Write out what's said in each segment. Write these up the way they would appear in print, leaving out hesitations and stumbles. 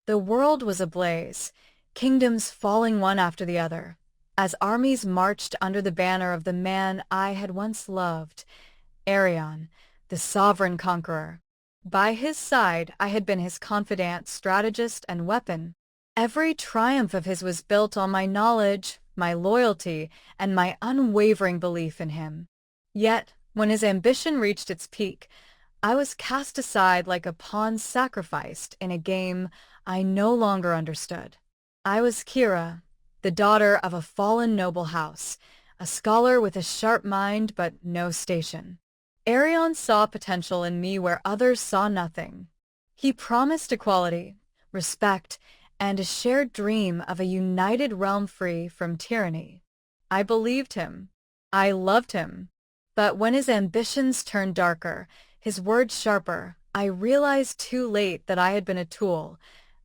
The world was ablaze, kingdoms falling one after the other, as armies marched under the banner of the man I had once loved, Arion, the sovereign conqueror. By his side I had been his confidant, strategist, and weapon. Every triumph of his was built on my knowledge, my loyalty, and my unwavering belief in him. Yet, when his ambition reached its peak, I was cast aside like a pawn sacrificed in a game I no longer understood. I was Kira, the daughter of a fallen noble house, a scholar with a sharp mind but no station. Arion saw potential in me where others saw nothing. He promised equality, respect, and a shared dream of a united realm free from tyranny. I believed him. I loved him. But when his ambitions turned darker, his words sharper, I realized too late that I had been a tool,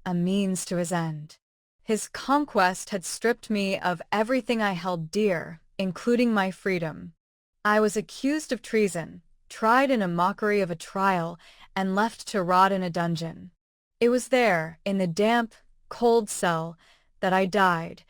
a means to his end. His conquest had stripped me of everything I held dear, including my freedom. I was accused of treason, tried in a mockery of a trial, and left to rot in a dungeon. It was there, in the damp, cold cell, that I died,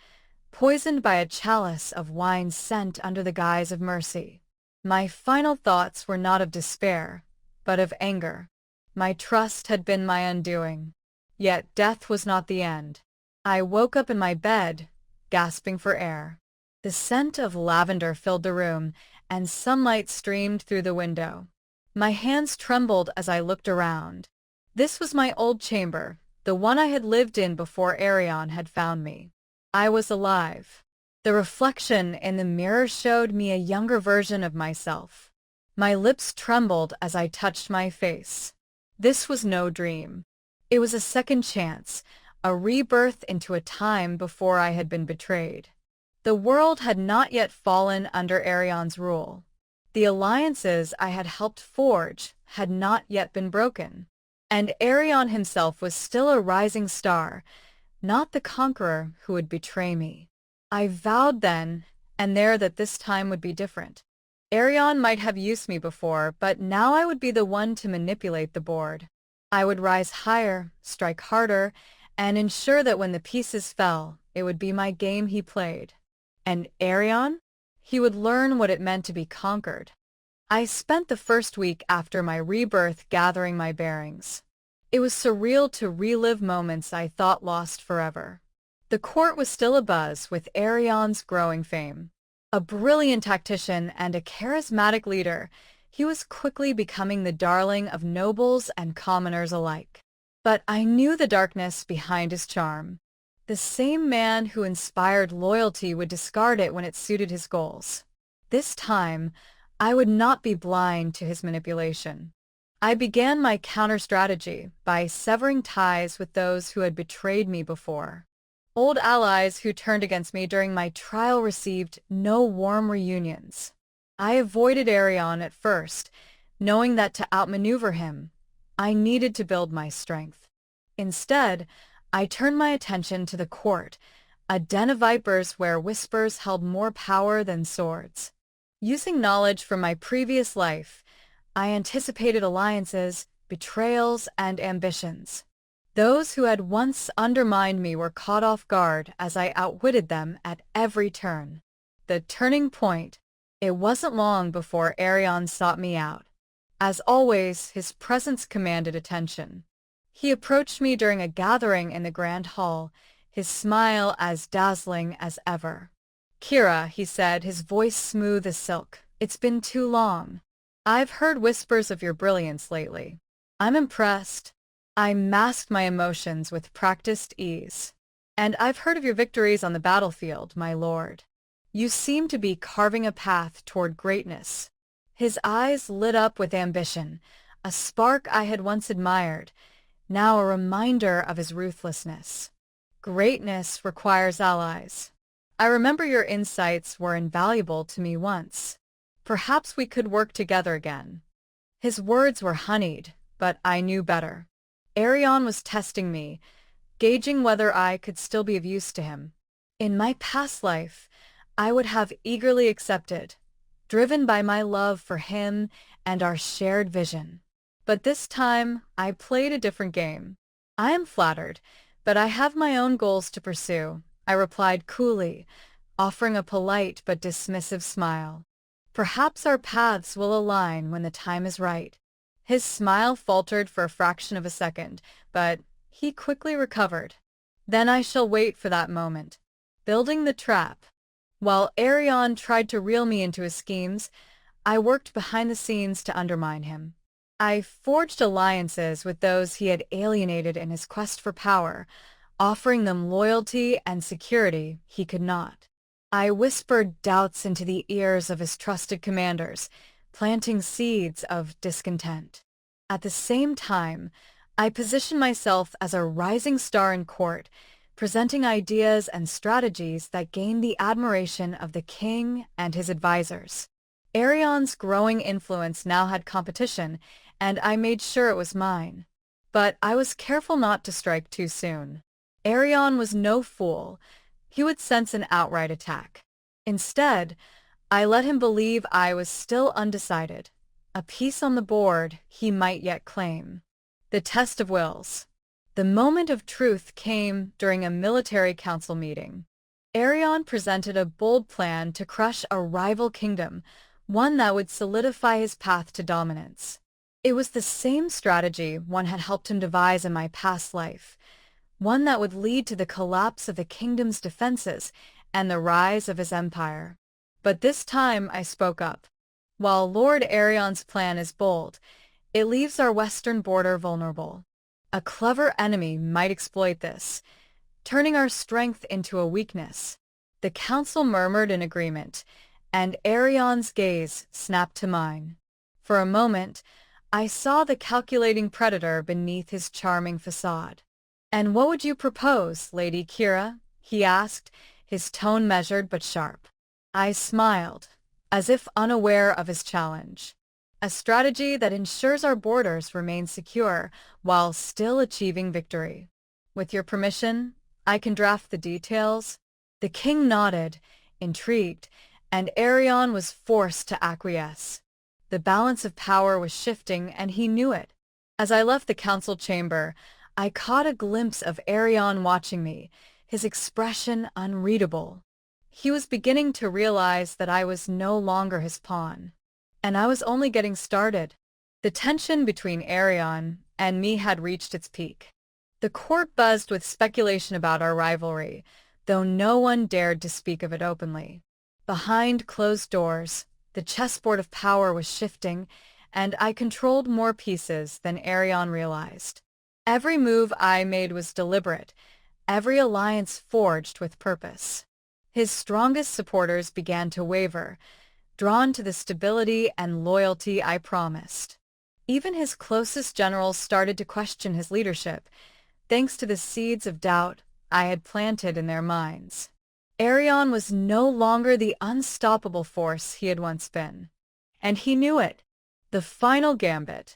poisoned by a chalice of wine sent under the guise of mercy. My final thoughts were not of despair, but of anger. My trust had been my undoing. Yet death was not the end. I woke up in my bed, gasping for air. The scent of lavender filled the room, and sunlight streamed through the window. My hands trembled as I looked around. This was my old chamber, the one I had lived in before Arion had found me. I was alive. The reflection in the mirror showed me a younger version of myself. My lips trembled as I touched my face. This was no dream. It was a second chance, a rebirth into a time before I had been betrayed. The world had not yet fallen under Arion's rule. The alliances I had helped forge had not yet been broken. And Arion himself was still a rising star, not the conqueror who would betray me. I vowed then and there that this time would be different. Arion might have used me before, but now I would be the one to manipulate the board. I would rise higher, strike harder, and ensure that when the pieces fell, it would be my game he played. And Arion? He would learn what it meant to be conquered. I spent the first week after my rebirth gathering my bearings. It was surreal to relive moments I thought lost forever. The court was still abuzz with Arion's growing fame. A brilliant tactician and a charismatic leader, he was quickly becoming the darling of nobles and commoners alike. But I knew the darkness behind his charm. The same man who inspired loyalty would discard it when it suited his goals. This time, I would not be blind to his manipulation. I began my counter-strategy by severing ties with those who had betrayed me before. Old allies who turned against me during my trial received no warm reunions. I avoided Arion at first, knowing that to outmaneuver him, I needed to build my strength. Instead, I turned my attention to the court, a den of vipers where whispers held more power than swords. Using knowledge from my previous life, I anticipated alliances, betrayals, and ambitions. Those who had once undermined me were caught off guard as I outwitted them at every turn. The turning point. It wasn't long before Arion sought me out. As always, his presence commanded attention. He approached me during a gathering in the grand hall, his smile as dazzling as ever. "Kira," he said, his voice smooth as silk, "it's been too long. I've heard whispers of your brilliance lately. I'm impressed." I masked my emotions with practiced ease. "And I've heard of your victories on the battlefield, my lord. You seem to be carving a path toward greatness." His eyes lit up with ambition, a spark I had once admired, now a reminder of his ruthlessness. "Greatness requires allies. I remember your insights were invaluable to me once. Perhaps we could work together again." His words were honeyed, but I knew better. Arion was testing me, gauging whether I could still be of use to him. In my past life, I would have eagerly accepted, driven by my love for him and our shared vision. But this time, I played a different game. I am flattered, But I have my own goals to pursue, I replied coolly, offering a polite but dismissive smile. Perhaps our paths will align when the time is right. His smile faltered for a fraction of a second, but he quickly recovered. Then I shall wait for that moment. Building the trap. While Arion tried to reel me into his schemes, I worked behind the scenes to undermine him. I forged alliances with those he had alienated in his quest for power, offering them loyalty and security he could not. I whispered doubts into the ears of his trusted commanders, planting seeds of discontent. At the same time, I positioned myself as a rising star in court, presenting ideas and strategies that gained the admiration of the king and his advisors. Arion's growing influence now had competition, and I made sure it was mine. But I was careful not to strike too soon. Arion was no fool. He would sense an outright attack. Instead, I let him believe I was still undecided, a piece on the board he might yet claim. The test of wills. The moment of truth came during a military council meeting. Arion presented a bold plan to crush a rival kingdom, one that would solidify his path to dominance. It was the same strategy one had helped him devise in my past life, one that would lead to the collapse of the kingdom's defenses and the rise of his empire. But this time I spoke up. While Lord Arion's plan is bold, it leaves our western border vulnerable. A clever enemy might exploit this, turning our strength into a weakness. The council murmured in agreement, and Arion's gaze snapped to mine. For a moment, I saw the calculating predator beneath his charming facade. "And what would you propose, Lady Kira?" he asked, his tone measured but sharp. I smiled, as if unaware of his challenge. "A strategy that ensures our borders remain secure while still achieving victory. With your permission, I can draft the details." The king nodded, intrigued, and Arion was forced to acquiesce. The balance of power was shifting, and he knew it. As I left the council chamber, I caught a glimpse of Arion watching me, his expression unreadable. He was beginning to realize that I was no longer his pawn. And I was only getting started. The tension between Arion and me had reached its peak. The court buzzed with speculation about our rivalry, though no one dared to speak of it openly. Behind closed doors, the chessboard of power was shifting, and I controlled more pieces than Arion realized. Every move I made was deliberate, every alliance forged with purpose. His strongest supporters began to waver, drawn to the stability and loyalty I promised. Even his closest generals started to question his leadership, thanks to the seeds of doubt I had planted in their minds. Arion was no longer the unstoppable force he had once been. And he knew it. The final gambit.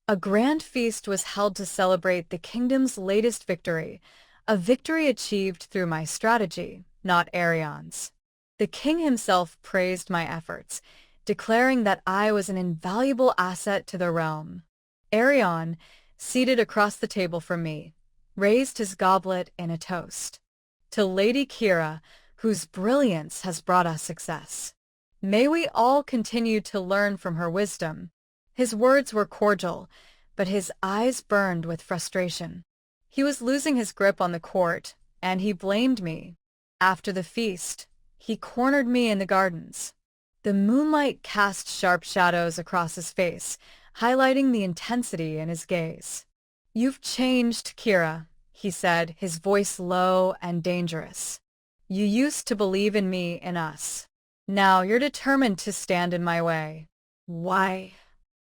A grand feast was held to celebrate the kingdom's latest victory, a victory achieved through my strategy, not Arion's. The king himself praised my efforts, declaring that I was an invaluable asset to the realm. Arion, seated across the table from me, raised his goblet in a toast. "To Lady Kira, whose brilliance has brought us success. May we all continue to learn from her wisdom." His words were cordial, but his eyes burned with frustration. He was losing his grip on the court, and he blamed me. After the feast, he cornered me in the gardens. The moonlight cast sharp shadows across his face, highlighting the intensity in his gaze. "You've changed, Kira," he said, his voice low and dangerous. "You used to believe in me and us. Now you're determined to stand in my way." "Why?"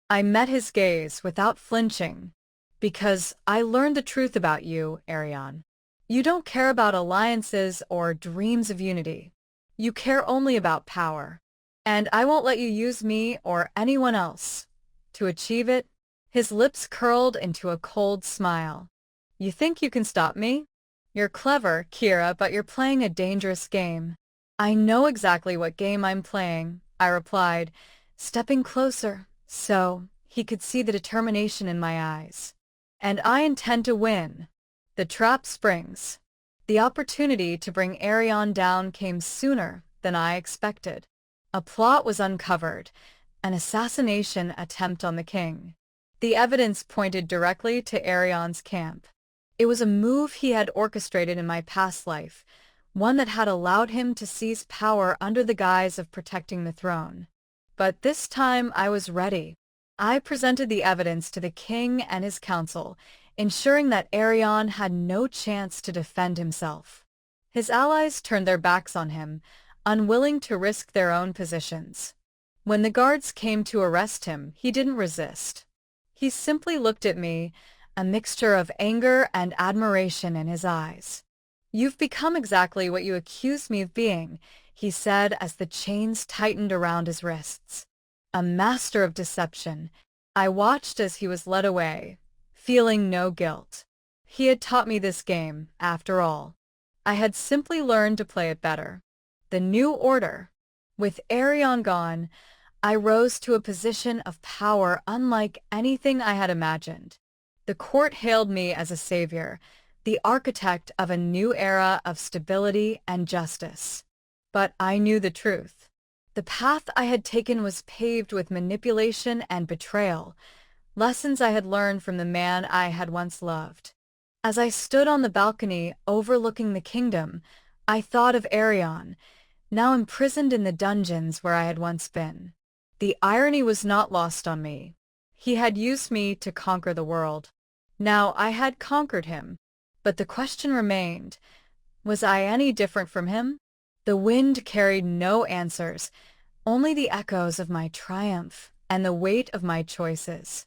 I met his gaze without flinching. "Because I learned the truth about you, Arion. You don't care about alliances or dreams of unity. You care only about power. And I won't let you use me or anyone else. To achieve it," his lips curled into a cold smile. "You think you can stop me? You're clever, Kira, but you're playing a dangerous game." "I know exactly what game I'm playing," I replied, stepping closer so he could see the determination in my eyes. "And I intend to win." The trap springs. The opportunity to bring Arion down came sooner than I expected. A plot was uncovered, an assassination attempt on the king. The evidence pointed directly to Arion's camp. It was a move he had orchestrated in my past life, one that had allowed him to seize power under the guise of protecting the throne. But this time I was ready. I presented the evidence to the king and his council, ensuring that Arion had no chance to defend himself. His allies turned their backs on him, unwilling to risk their own positions. When the guards came to arrest him, he didn't resist. He simply looked at me, a mixture of anger and admiration in his eyes. "You've become exactly what you accused me of being," he said as the chains tightened around his wrists. A master of deception. I watched as he was led away, feeling no guilt. He had taught me this game, after all. I had simply learned to play it better. The new order. With Arion gone, I rose to a position of power unlike anything I had imagined. The court hailed me as a savior, the architect of a new era of stability and justice. But I knew the truth. The path I had taken was paved with manipulation and betrayal, lessons I had learned from the man I had once loved. As I stood on the balcony overlooking the kingdom, I thought of Arion, now imprisoned in the dungeons where I had once been. The irony was not lost on me. He had used me to conquer the world. Now I had conquered him. But the question remained, was I any different from him? The wind carried no answers, only the echoes of my triumph and the weight of my choices.